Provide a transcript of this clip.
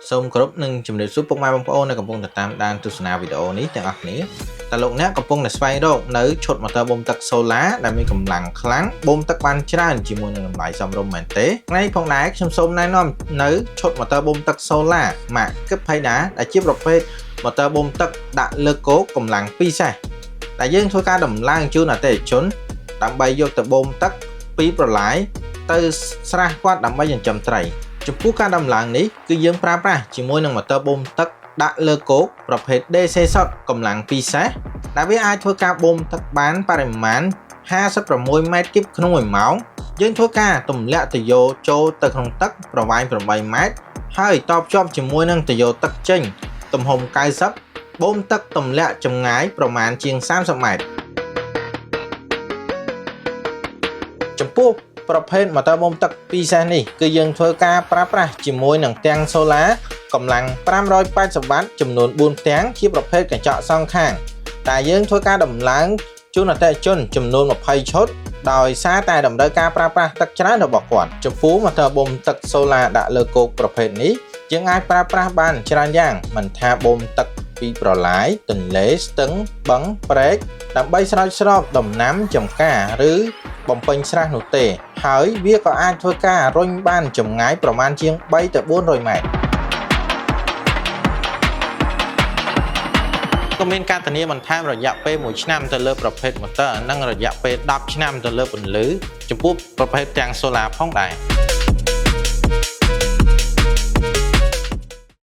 សូមគោរពនឹងជំរាបសួរពុកម៉ែបងប្អូនដែលកំពុងតាមដានទស្សនាវីដេអូនេះទាំងអស់គ្នាតើលោកអ្នកកំពុងតែស្វែងរកនៅឈុតម៉ូទ័របូមទឹក Solar ដែលមានកម្លាំងខ្លាំងបូមទឹកបានច្រើនជាមួយនឹងតម្លៃសមរម្យមែនទេថ្ងៃនេះផងដែរខ្ញុំសូមណែនាំនៅឈុតម៉ូទ័របូមទឹក Solar ម៉ាក Kiphaida ដែលជាប្រភេទម៉ូទ័របូមទឹកដាក់លើគោកកម្លាំង2សេសដែលយើងធ្វើការដំឡើងជូនអតិថិជនដើម្បីយកទៅបូមទឹកពីប្រឡាយទៅស្រះគាត់ដើម្បីចិញ្ចឹមត្រីចំពោះការដំឡើងនេះគឺយើងប្រើប្រាស់ជាមួយនឹងម៉ូទ័របូមទឹកដាក់លើគោកប្រភេទ DC Shot កម្លាំង2សេសដែលវាអាចធ្វើការបូមទឹកបានបរិមាណ56ម៉ែត្រគីបក្នុង1ម៉ោងយើងធ្វើការទម្លាក់ទុយោចូលទៅក្នុងទឹកប្រវែង8ម៉ែត្រហើយតភ្ជាប់ជាមួយនឹងទុយោទឹកចេញទំហំ90បូមទឹកទម្លាក់ចម្ងាយប្រមាណជាង30ម៉ែត្រចំពោះប្រភេទម៉ូទ័របូមទឹក2សេសនេះគឺយើងធ្វើការប្រើប្រាស់ជាមួយនឹងទាំង Solar កម្លាំង580វ៉ាត់ចំនួន4ផ្ទាំងជាប្រភេទកញ្ចក់សងខាងតែយើងធ្វើការដំឡើងជូនអតិថិជនចំនួន20ឈុតដោយសារតែតម្រូវការប្រើប្រាស់ទឹកច្រើនរបស់គាត់ចំពោះម៉ូទ័របូមទឹក Solar ដាក់លើគោកប្រភេទនេះយើងអាចប្រើប្រាស់បានច្រើនយ៉ាងមិនថាបូមទឹកពីប្រឡាយទន្លេស្ទឹងបឹងព្រែកដើម្បីស្រោចស្រពដំណាំចម្ការឬបំពេញស្រះនោះទេហើយវាក៏អាចធ្វើការរុញបានចម្ងាយប្រមាណជាង3ទៅ400ម៉ែត្រក៏មានការធានាបន្ថែមរយៈពេល1ឆ្នាំទៅលើប្រភេទម៉ូទ័រនិងរយៈពេល10ឆ្នាំទៅលើពន្លឺចំពោះប្រភេទទាំង Solar ផងដែរ